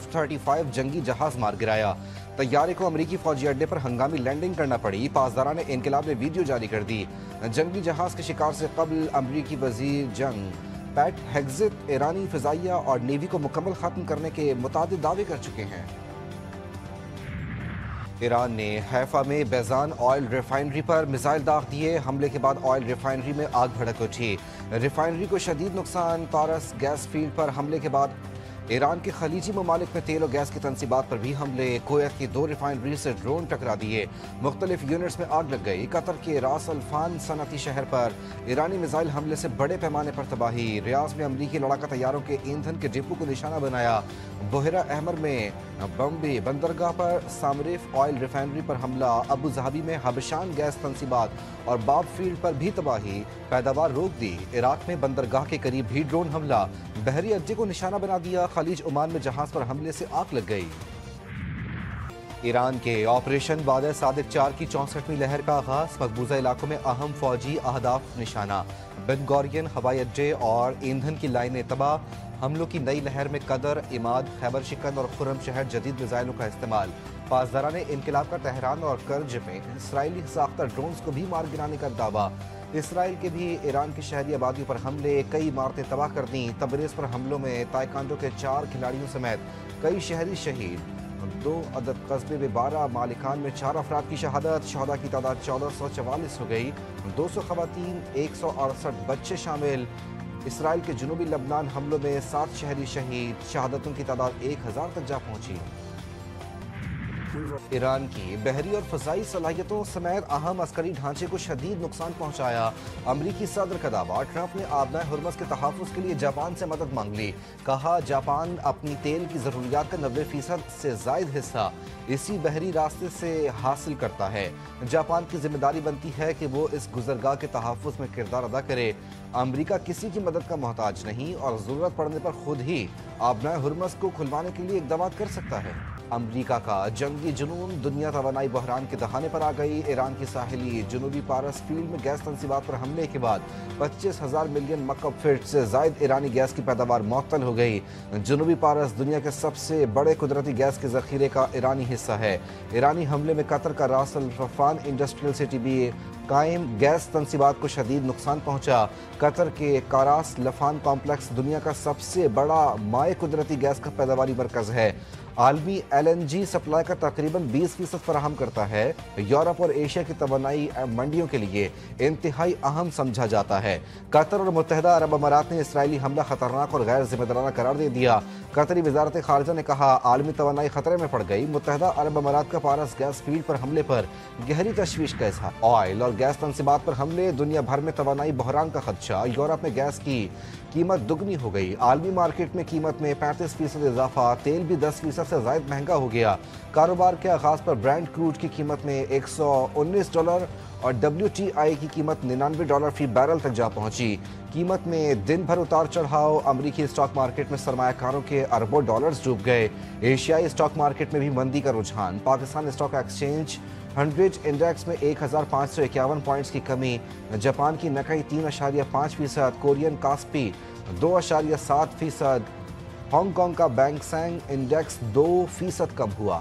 F-35 جنگی جہاز مار گرایا۔ طیارے کو امریکی فوجی اڈے پر ہنگامی لینڈنگ کرنا پڑی۔ پاسداران انقلاب نے ویڈیو جاری کر دی۔ جنگی جہاز کے شکار سے قبل امریکی وزیر جنگ پیٹ ہیگزت ایرانی فضائیہ اور نیوی کو مکمل ختم کرنے کے متعدد دعوے کر چکے ہیں۔ ایران نے حیفا میں بیزان آئل ریفائنری پر میزائل داغ دیے۔ حملے کے بعد آئل ریفائنری میں آگ بھڑک اٹھی۔ ریفائنری کو شدید نقصان۔ پارس گیس فیلڈ پر حملے کے بعد ایران کے خلیجی ممالک میں تیل و گیس کی تنصیبات پر بھی حملے۔ کویت کی 2 ریفائنری سے ڈرون ٹکرا دیے۔ مختلف یونٹس میں آگ لگ گئی۔ قطر کے راس الفان صنعتی شہر پر ایرانی میزائل حملے سے بڑے پیمانے پر تباہی۔ ریاض میں امریکی لڑاکا طیاروں کے ایندھن کے ڈپو کو نشانہ بنایا۔ بحیرہ احمر میں بمبئی بندرگاہ پر سامریف آئل ریفائنری پر حملہ۔ ابوظہبی میں حبشان گیس تنصیبات اور باب فیلڈ پر بھی تباہی۔ پیداوار روک دی۔ عراق میں بندرگاہ کے قریب بھی ڈرون حملہ۔ بحری اڈے کو نشانہ بنا دیا۔ خلیج عمان میں جہاز پر حملے سے آگ لگ گئی۔ ایران کے آپریشن وعدہ صادق 4 کی 64ویں لہر کا آغاز۔ مقبوضہ علاقوں میں اہم فوجی اہداف نشانہ۔ بن گورین ہوائی اڈے اور ایندھن کی لائنیں تباہ۔ حملوں کی نئی لہر میں قدر، عماد، خیبر شکن اور خرم شہر جدید میزائلوں کا استعمال۔ پاسداران انقلاب کا تہران اور کرج میں اسرائیلی ساختہ ڈرونز کو بھی مار گرانے کا دعویٰ۔ اسرائیل کے بھی ایران کی شہری آبادیوں پر حملے، کئی عمارتیں تباہ کر دیں۔ تبریز پر حملوں میں تائیکانڈو کے 4 کھلاڑیوں سمیت کئی شہری شہید۔ 2 عدد قصبے میں 12 مالکان میں 4 افراد کی شہادت۔ شہداء کی تعداد 1444 ہو گئی۔ 200 خواتین، 168 بچے شامل۔ اسرائیل کے جنوبی لبنان حملوں میں 7 شہری شہید۔ شہادتوں کی تعداد 1000 تک جا پہنچی۔ ایران کی بحری اور فضائی صلاحیتوں سمیت اہم عسکری ڈھانچے کو شدید نقصان پہنچایا۔ امریکی صدر کا دعویٰ۔ ٹرمپ نے آبنائے ہرمز کے تحفظ کے لیے جاپان سے مدد مانگ لی۔ کہا جاپان اپنی تیل کی ضروریات کا 90% سے زائد حصہ اسی بحری راستے سے حاصل کرتا ہے۔ جاپان کی ذمہ داری بنتی ہے کہ وہ اس گزرگاہ کے تحفظ میں کردار ادا کرے۔ امریکہ کسی کی مدد کا محتاج نہیں اور ضرورت پڑنے پر خود ہی آبنائے ہرمز کو کھلوانے کے لیے اقدامات کر سکتا ہے۔ امریکہ کا جنگی جنون۔ دنیا توانائی بحران کے دہانے پر آ گئی۔ ایران کی ساحلی جنوبی پارس فیلڈ میں گیس تنصیبات پر حملے کے بعد 25,000 ملین مکعب فٹ سے زائد ایرانی گیس کی پیداوار معطل ہو گئی۔ جنوبی پارس دنیا کے سب سے بڑے قدرتی گیس کے ذخیرے کا ایرانی حصہ ہے۔ ایرانی حملے میں قطر کا راس الفان انڈسٹریل سٹی بھی قائم۔ گیس تنصیبات کو شدید نقصان پہنچا۔ قطر کے کاراس لفان کمپلیکس دنیا کا سب سے بڑا مائع قدرتی گیس کا پیداواری مرکز ہے۔ عالمی LNG سپلائی کا تقریباً 20% فراہم کرتا ہے۔ یورپ اور ایشیا کی توانائی منڈیوں کے لیے انتہائی اہم سمجھا جاتا ہے۔ قطر اور متحدہ عرب امارات نے اسرائیلی حملہ خطرناک اور غیر ذمہ دارانہ قرار دے دیا۔ قطری وزارت خارجہ نے کہا عالمی توانائی خطرے میں پڑ گئی۔ متحدہ عرب امارات کا پارس گیس فیلڈ پر حملے پر گہری تشویش کا اظہار۔ آئل اور گیس تنصیبات پر حملے، دنیا بھر میں توانائی بحران کا خدشہ۔ یورپ میں گیس کی قیمت دگنی ہو گئی۔ عالمی مارکیٹ میں قیمت میں 35% اضافہ۔ تیل بھی 10% سے زائد مہنگا ہو گیا۔ کاروبار کے آغاز پر برینڈ کروڈ کی قیمت میں $119 اور WTI کی قیمت $99 فی بیرل تک جا پہنچی۔ قیمت میں دن بھر اتار چڑھاؤ۔ امریکی اسٹاک مارکیٹ میں سرمایہ کاروں کے اربوں ڈالرز ڈوب گئے۔ ایشیائی اسٹاک مارکیٹ میں بھی مندی کا رجحان۔ پاکستان اسٹاک ایکسچینج 100 انڈیکس میں 1551 پوائنٹس کی کمی۔ جاپان کی نکائی 3.5%۔ کورین کاسپی 2.7%۔ ہانگ کانگ کا بینک سینگ انڈیکس 2% کم ہوا۔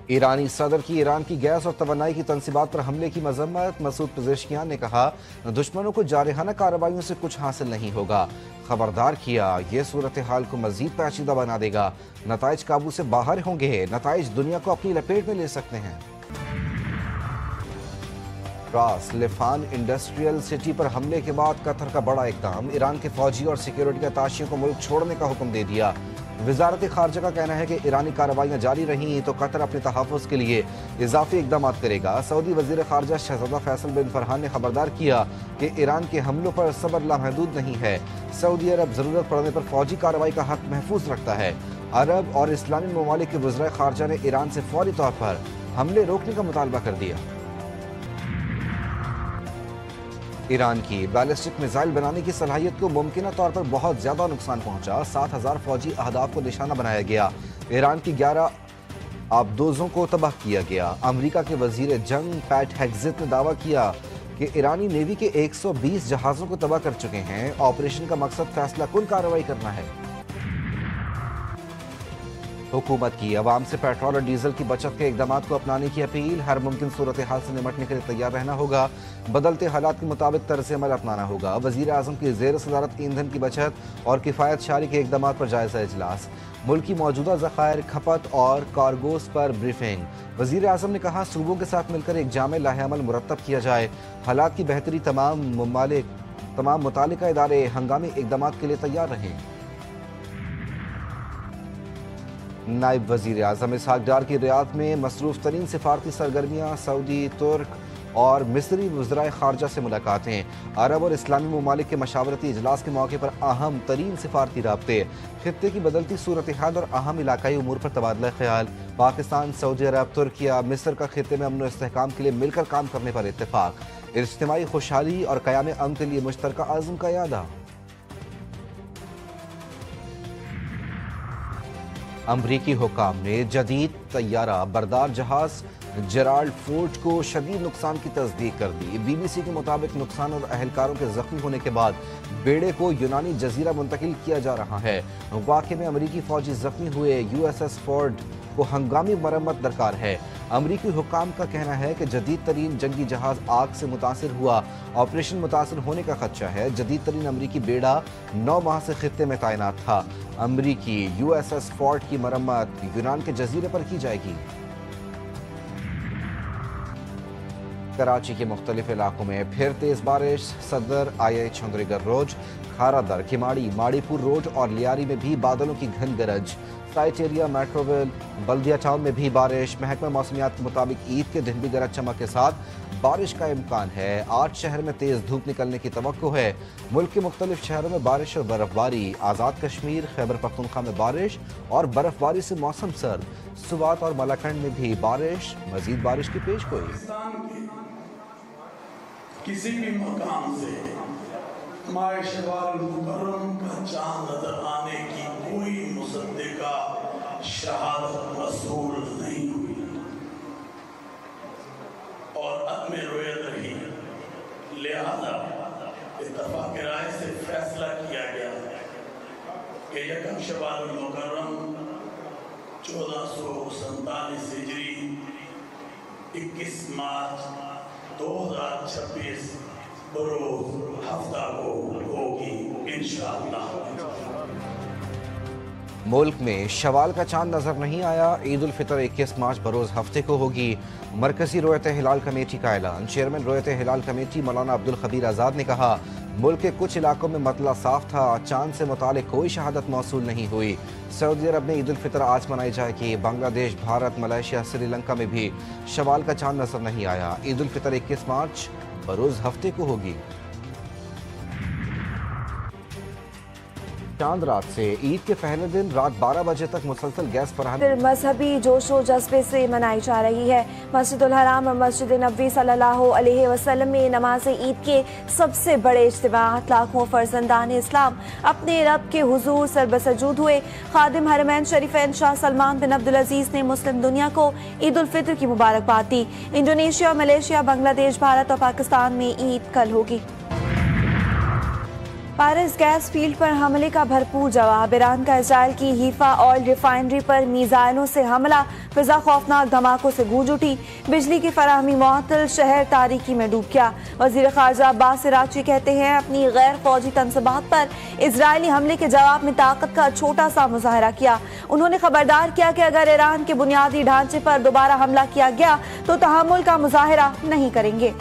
ایرانی صدر کی ایران کی گیس اور توانائی کی تنصیبات پر حملے کی مذمت۔ مسعود پزیشکیان نے کہا دشمنوں کو جارحانہ کارروائیوں سے کچھ حاصل نہیں ہوگا۔ خبردار کیا یہ صورتحال کو مزید پیچیدہ بنا دے گا۔ نتائج قابو سے باہر ہوں گے۔ نتائج دنیا کو اپنی لپیٹ میں لے سکتے ہیں۔ راس لفان انڈسٹریل سٹی پر حملے کے بعد قطر کا بڑا اقدام۔ ایران کے فوجی اور سیکیورٹی اتاشیوں کو ملک چھوڑنے کا حکم دے دیا۔ وزارت خارجہ کا کہنا ہے کہ ایرانی کارروائیاں جاری رہیں تو قطر اپنے تحفظ کے لیے اضافی اقدامات کرے گا۔ سعودی وزیر خارجہ شہزادہ فیصل بن فرحان نے خبردار کیا کہ ایران کے حملوں پر صبر لامحدود نہیں ہے۔ سعودی عرب ضرورت پڑنے پر فوجی کارروائی کا حق محفوظ رکھتا ہے۔ عرب اور اسلامی ممالک کے وزرائے خارجہ نے ایران سے فوری طور پر حملے روکنے کا مطالبہ کر دیا۔ ایران کی بیلسٹک میزائل بنانے کی صلاحیت کو ممکنہ طور پر بہت زیادہ نقصان پہنچا۔ 7000 فوجی اہداف کو نشانہ بنایا گیا۔ ایران کی 11 آبدوزوں کو تباہ کیا گیا۔ امریکہ کے وزیر جنگ پیٹ ہیگزت نے دعویٰ کیا کہ ایرانی نیوی کے 120 جہازوں کو تباہ کر چکے ہیں۔ آپریشن کا مقصد فیصلہ کن کارروائی کرنا ہے۔ हुकूमत की अवाम से पेट्रोल और डीजल की बचत के इकदाम को अपनाने की अपील। हर मुमकिन सूरत हाल से निपटने के लिए तैयार रहना होगा। बदलते हालात के मुताबिक तर्ज अमल अपनाना होगा। वज़ीर आज़म की ज़ेर सदारत ईंधन की बचत और किफ़ायत शारी के इकदाम पर जायज़ा इजलास। मुल्क की मौजूदा ज़खायर, खपत और कार्गोस पर ब्रीफिंग। वज़ीर आज़म ने कहा, सूबों के साथ मिलकर एक जामे लाहेअमल मुरतब किया जाए। हालात की बेहतरी तमाम मुतालिका इदारे हंगामी इकदाम के लिए तैयार रहें। नायब वज़ीर आज़म इसहाक डार की रियाद में मसरूफ़ तरीन सिफारती सरगर्मियाँ, सऊदी, तुर्क और मिस्री वज़राए ख़ारजा से मुलाकातें। अरब और इस्लामी ममालिक के मशावरती इजलास के मौके पर अहम तरीन सिफारती राब्ते। खित्ते की बदलती सूरत हाल और अहम इलाकाई उमूर पर तबादला ख्याल। पाकिस्तान, सऊदी अरब, तुर्किया, मिस्र का खित्ते में अमन और इस्तेहकाम के लिए मिलकर काम करने पर इत्तेफाक। इज्तिमाई खुशहाली और क़याम अमन के लिए मुश्तरका आज़म का यादा। अमरीकी हुकाम ने जदीद तैयारा बरदार जहाज जेराल्ड फोर्ड को शदीद नुकसान की तस्दीक कर दी। BBC के मुताबिक नुकसान और अहलकारों के जख्मी होने के बाद बेड़े को यूनानी जजीरा मुंतकिल किया जा रहा है। वाक़े में अमरीकी फौजी जख्मी हुए। USS फोर्ड को हंगामी मरम्मत दरकार है। अमरीकी हुकाम का कहना है कि जदीद तरीन जंगी जहाज आग से मुतासिर हुआ। ऑपरेशन मुतासिर होने का खदशा है। जदीद तरीन अमरीकी बेड़ा 9 माह से खित्ते में तैनात था। अमरीकी USS फोर्ड की मरम्मत यूनान के जजीरे पर की जाएगी। कराची के मुख्तलिफ इलाकों में फिर तेज बारिश। Saddar IH Chundrigar road, Kharadar, Keamari, Mauripur road और लियारी में भी बादलों की घन गरज। Site area, Metroville, Baldia town में भी बारिश। महकमा मौसमियात के मुताबिक ईद के दिन भी गरज चमक के साथ बारिश का इम्कान है। 8 शहर में तेज धूप निकलने की तवक्को है। मुल्क के मुख्तलिफ शहरों में बारिश और बर्फबारी। आज़ाद कश्मीर, खैबर पख्तूनख्वा में बारिश और बर्फबारी से मौसम सर्द। सुवात और मलाकंड में भी बारिश। मजीद बारिश की पेशगोई। किसी भी मकाम से माए शवाल मुकर्रम का चांद नजर आने की कोई मुसद्दिका शहादत मसूल नहीं हुई और अदम रोयत रही। लिहाजा इत्तफाक राय से फैसला किया गया कि यकम शवाल मुकर्रम 1447 हिजरी 21 मार्च 2026 बरोज हफ्ता को होगी इंशाअल्लाह। मुल्क में शवाल का चांद नजर नहीं आया। ईद उल फितर 21 मार्च बरोज हफ्ते को होगी। मरकजी रोयत हिलाल कमेटी का ऐलान। चेयरमैन रोयत हिलाल कमेटी मौलाना अब्दुल खबीर आज़ाद ने कहा, मुल्क के कुछ इलाकों में मतला साफ था। चांद से मुतालिक कोई शहादत मौसूल नहीं हुई। सऊदी अरब में ईद उल फितर आज मनाई जाएगी। बांग्लादेश, भारत, मलेशिया, श्रीलंका में भी शवाल का चांद नजर नहीं आया। ईद उल फितर 21 मार्च बरोज हफ्ते को होगी। चांद रात से ईद के पहले दिन रात 12 बजे तक मुसलसल गैस फराहमी मजहबी जोशो जज्बे से मनाई जा रही है। मस्जिदुल हराम और मस्जिद नबवी सल्लल्लाहु अलैहि वसल्लम में नमाज ईद के सबसे बड़े इज्तिमाअत लाखों फर्जंदान इस्लाम अपने रब के हुजूर सरबसजूद हुए। खादिम हरमैन शरीफैन शाह सलमान बिन अब्दुल अजीज ने मुस्लिम दुनिया को ईद उल फितर की मुबारकबाद दी। इंडोनेशिया, मलेशिया, बांग्लादेश, भारत और पाकिस्तान में ईद कल होगी। पारस गैस फील्ड पर हमले का भरपूर जवाब। ईरान का इजराइल की हीफा ऑयल रिफाइनरी पर मीज़ाइलों से हमला। फिजा खौफनाक धमाकों से गूंज उठी। बिजली की फराहमी मुअत्तल, शहर तारीकी में डूब गया। वज़ीर ख़ारजा अब्बास इराक़ची कहते हैं, अपनी गैर फौजी तनसबात पर इजरायली हमले के जवाब में ताकत का छोटा सा मुजाहरा किया। उन्होंने खबरदार किया कि अगर ईरान के बुनियादी ढांचे पर दोबारा हमला किया गया तो तहम्मुल का मुजाहरा नहीं करेंगे।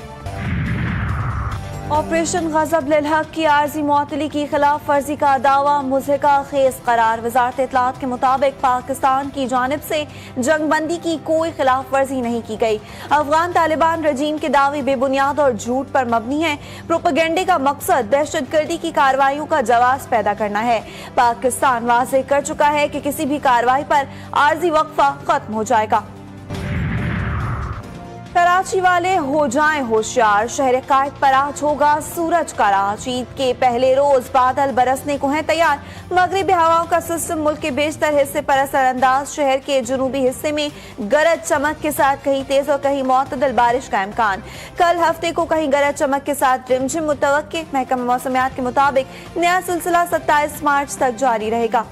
ऑपरेशन गज़ब लिल हक की आर्जी मुअत्तली की खिलाफ वर्जी का दावा मुज़हिका खेज करार। वज़ारत इत्तलात के मुताबिक पाकिस्तान की जानिब से जंगबंदी की कोई खिलाफ वर्जी नहीं की गई। अफगान तालिबान रजीम के दावे बेबुनियाद और झूठ पर मबनी है। प्रोपेगेंडे का मकसद दहशतगर्दी की कार्रवाइयों का जवाब पैदा करना है। पाकिस्तान वाज़ेह कर चुका है कि किसी भी कार्रवाई पर आर्जी वक्फा खत्म हो जाएगा। कराची वाले हो जाएं होशियार, शहर कायद पर आज होगा सूरज का राज। ईद के पहले रोज बादल बरसने को हैं तैयार। मगरिबी हवाओं का सिस्टम मुल्क के बेशतर हिस्से पर असरअंदाज। शहर के जुनूबी हिस्से में गरज चमक के साथ कहीं तेज और कहीं मुअत्तदल बारिश का इम्कान। कल हफ्ते को कहीं गरज चमक के साथ रिमझिम मुतवक्के। महकमा मौसमियात के मुताबिक नया सिलसिला 27 मार्च तक जारी रहेगा।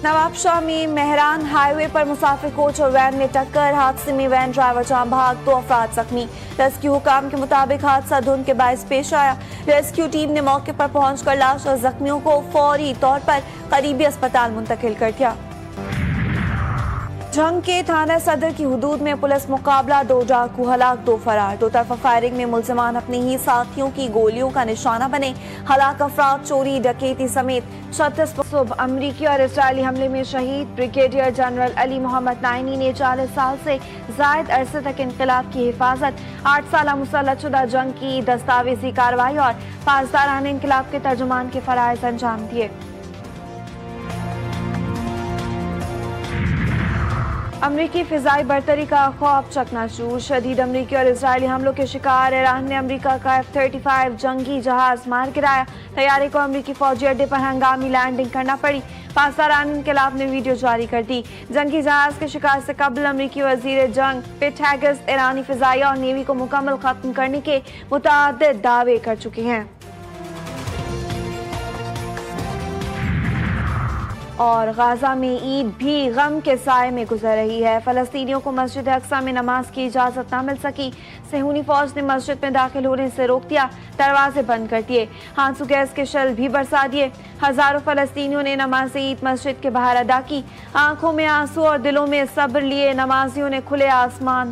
नवाब शाह में मेहरान हाईवे पर मुसाफिर कोच और वैन में टक्कर, हादसे में वैन ड्राइवर जान बहक, 2 अफराद जख्मी। रेस्क्यू हुकाम के मुताबिक हादसा धुंध के बायस पेश आया। रेस्क्यू टीम ने मौके पर पहुंचकर लाश और जख्मियों को फौरी तौर पर करीबी अस्पताल मुंतकिल कर दिया। जंग के थाना सदर की हुदूद में पुलिस मुकाबला, 2 डाकू हलाक, 2 फरार। 2 तरफा फायरिंग में मुल्जिमान अपने ही साथियों की गोलियों का निशाना बने। हलाक अफराद चोरी डकैती समेत 36 सुबह अमरीकी और इसराइली हमले में शहीद। Brigadier general Ali Mohammad Naini ने 40 साल से जायद अरसे तक इनकलाब की हिफाजत, 8 साल मुसल्लतशुदा जंग की दस्तावेजी कार्रवाई और 5 दाराने इनकलाब के तर्जुमान के फराइज अंजाम दिए। अमरीकी फिजाई बरतरी का खौफ चकनाचूर, शदीद अमरीकी और इसराइली हमलों के शिकार। ईरान ने अमरीका का F-35 जंगी जहाज मार गिराया। तैयारे को अमरीकी फौजी अड्डे पर हंगामी लैंडिंग करना पड़ी। पाकिस्तान इनकलाब ने वीडियो जारी कर दी। जंगी जहाज के शिकार से कबल अमरीकी वजीर जंग पिट हैगिस ईरानी फिजाइया और नेवी को मुकम्मल खत्म करने के मुतअद्दिद दावे कर चुके हैं। और गाजा में ईद भी गम के साए में गुजर रही है। फलस्तीनियों को मस्जिद अक्सा में नमाज की इजाज़त न मिल सकी। सेहूनी फौज ने मस्जिद में दाखिल होने से रोक दिया, दरवाजे बंद कर दिए, आंसू गैस के शल भी बरसा दिए। हजारों फलस्तीनियों ने नमाज ईद मस्जिद के बाहर अदा की। आंखों में आंसू और दिलों में सब्र लिए नमाजियों ने खुले आसमान